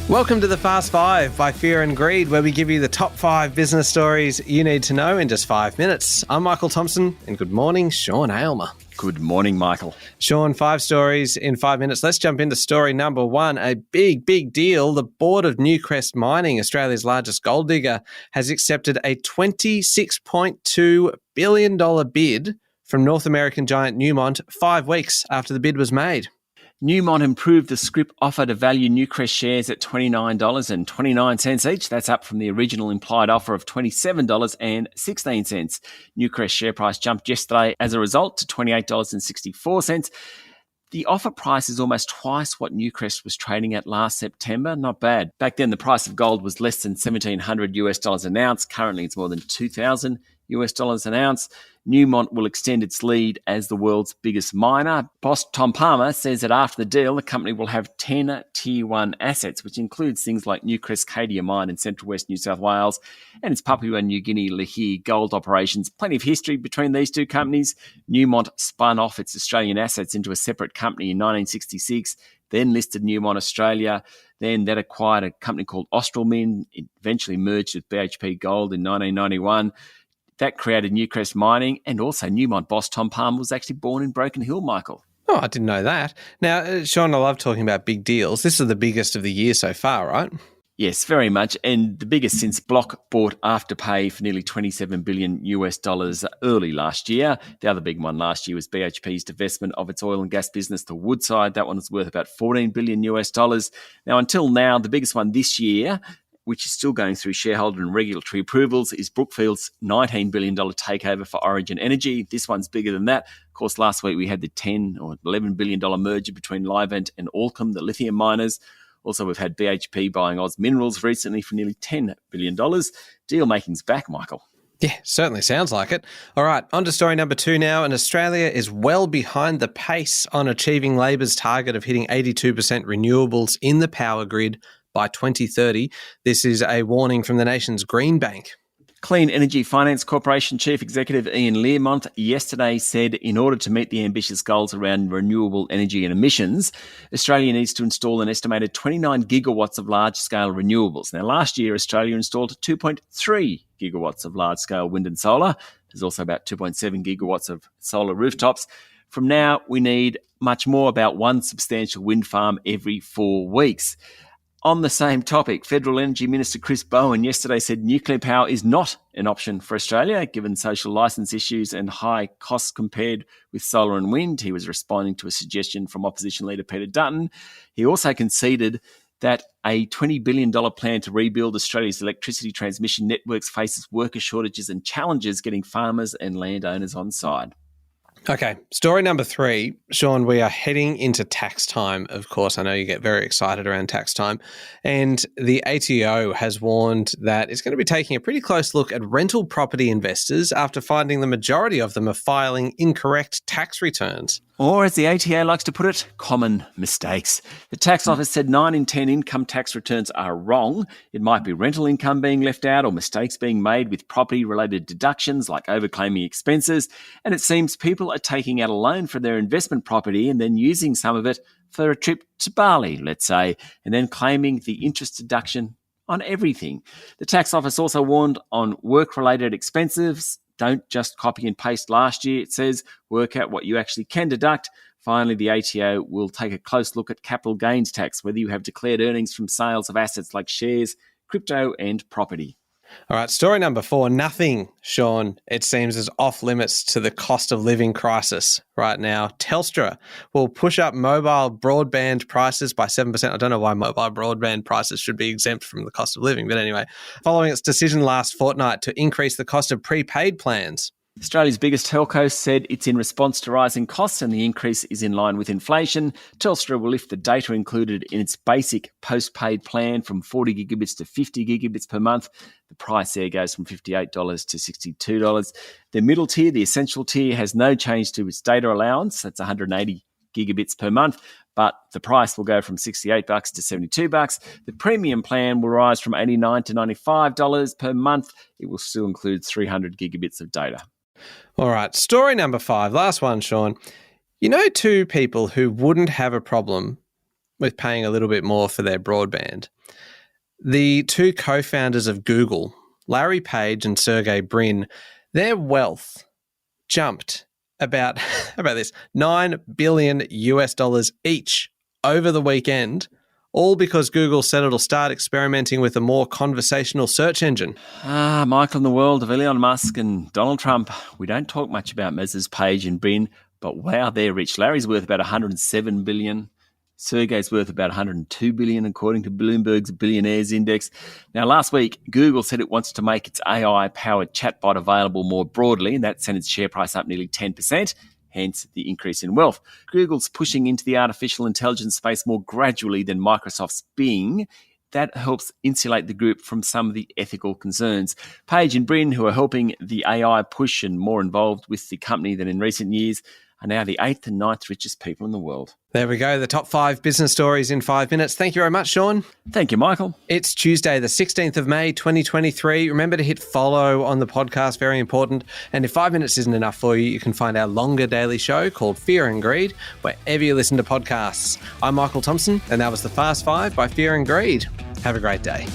Welcome to the Fast Five by Fear and Greed, where we give you the top 5 business stories you need to know in just 5 minutes. I'm Michael Thompson, and good morning, Sean Aylmer. Good morning, Michael. Sean, 5 stories in 5 minutes. Let's jump into story number 1. A big deal. The board of Newcrest Mining, Australia's largest gold digger, has accepted a $26.2 billion bid from North American giant Newmont 5 weeks after the bid was made. Newmont improved the scrip offer to value Newcrest shares at $29.29 each. That's up from the original implied offer of $27.16. Newcrest share price jumped yesterday as a result to $28.64. The offer price is almost twice what Newcrest was trading at last September. Not bad. Back then, the price of gold was less than $1,700 an ounce. Currently, it's more than $2,000 an ounce. Newmont will extend its lead as the world's biggest miner. Boss Tom Palmer says that after the deal, the company will have 10 Tier 1 assets, which includes things like Newcrest Cadia Mine in central west New South Wales and its Papua New Guinea Lihir gold operations. Plenty of history between these two companies. Newmont spun off its Australian assets into a separate company in 1966, then listed Newmont Australia. Then that acquired a company called Australmin. It eventually merged with BHP Gold in 1991. That created Newcrest Mining, and also Newmont boss Tom Palmer was actually born in Broken Hill, Michael. Oh, I didn't know that. Now, Sean, I love talking about big deals. This is the biggest of the year so far, right? Yes, very much, and the biggest since Block bought Afterpay for nearly $27 billion early last year. The other big one last year was BHP's divestment of its oil and gas business to Woodside. That one was worth about $14 billion. Now, until now, the biggest one this year, which is still going through shareholder and regulatory approvals, is Brookfield's $19 billion takeover for Origin Energy. This one's bigger than that. Of course, last week we had the $10 or $11 billion merger between Livent and Allkem, the lithium miners. Also, we've had BHP buying Oz Minerals recently for nearly $10 billion. Deal making's back, Michael. Yeah, certainly sounds like it. All right, on to story number 2 now. And Australia is well behind the pace on achieving Labor's target of hitting 82% renewables in the power grid by 2030. This is a warning from the nation's Green Bank. Clean Energy Finance Corporation Chief Executive Ian Learmonth yesterday said in order to meet the ambitious goals around renewable energy and emissions, Australia needs to install an estimated 29 gigawatts of large-scale renewables. Now, last year, Australia installed 2.3 gigawatts of large-scale wind and solar. There's also about 2.7 gigawatts of solar rooftops. From now, we need much more, about one substantial wind farm every 4 weeks. On the same topic, Federal Energy Minister Chris Bowen yesterday said nuclear power is not an option for Australia, given social licence issues and high costs compared with solar and wind. He was responding to a suggestion from opposition leader Peter Dutton. He also conceded that a $20 billion plan to rebuild Australia's electricity transmission networks faces worker shortages and challenges getting farmers and landowners on side. Okay, story number 3. Sean, we are heading into tax time, of course. I know you get very excited around tax time. And the ATO has warned that it's going to be taking a pretty close look at rental property investors after finding the majority of them are filing incorrect tax returns. Or, as the ATO likes to put it, common mistakes. The tax office said 9 in 10 income tax returns are wrong. It might be rental income being left out or mistakes being made with property-related deductions like overclaiming expenses. And it seems people are taking out a loan for their investment property and then using some of it for a trip to Bali, let's say, and then claiming the interest deduction on everything. The tax office also warned on work-related expenses. Don't just copy and paste last year, it says. Work out what you actually can deduct. Finally, the ATO will take a close look at capital gains tax, whether you have declared earnings from sales of assets like shares, crypto and property. All right, story number 4. Nothing, Sean, it seems, is off limits to the cost of living crisis right now. Telstra will push up mobile broadband prices by 7%. I don't know why mobile broadband prices should be exempt from the cost of living, but anyway, following its decision last fortnight to increase the cost of prepaid plans. Australia's biggest telco said it's in response to rising costs and the increase is in line with inflation. Telstra will lift the data included in its basic postpaid plan from 40 gigabits to 50 gigabits per month. The price there goes from $58 to $62. The middle tier, the essential tier, has no change to its data allowance. That's 180 gigabits per month, but the price will go from $68 to $72. The premium plan will rise from $89 to $95 per month. It will still include 300 gigabits of data. All right, story number 5, last one, Sean. You know 2 people who wouldn't have a problem with paying a little bit more for their broadband. The two co-founders of Google, Larry Page and Sergey Brin, their wealth jumped about, how about this, $9 billion each over the weekend, all because Google said it'll start experimenting with a more conversational search engine. Michael, in the world of Elon Musk and Donald Trump, we don't talk much about Messrs. Page and Brin, but wow, they're rich. Larry's worth about $107 billion. Sergey's worth about $102 billion, according to Bloomberg's Billionaires Index. Now, last week, Google said it wants to make its AI-powered chatbot available more broadly, and that sent its share price up nearly 10%, hence the increase in wealth. Google's pushing into the artificial intelligence space more gradually than Microsoft's Bing. That helps insulate the group from some of the ethical concerns. Page and Brin, who are helping the AI push and more involved with the company than in recent years, are now the 8th and 9th richest people in the world. There we go, the top 5 business stories in 5 minutes. Thank you very much, Sean. Thank you, Michael. It's Tuesday, the 16th of May, 2023. Remember to hit follow on the podcast, very important. And if 5 minutes isn't enough for you, you can find our longer daily show called Fear and Greed, wherever you listen to podcasts. I'm Michael Thompson, and that was the Fast 5 by Fear and Greed. Have a great day.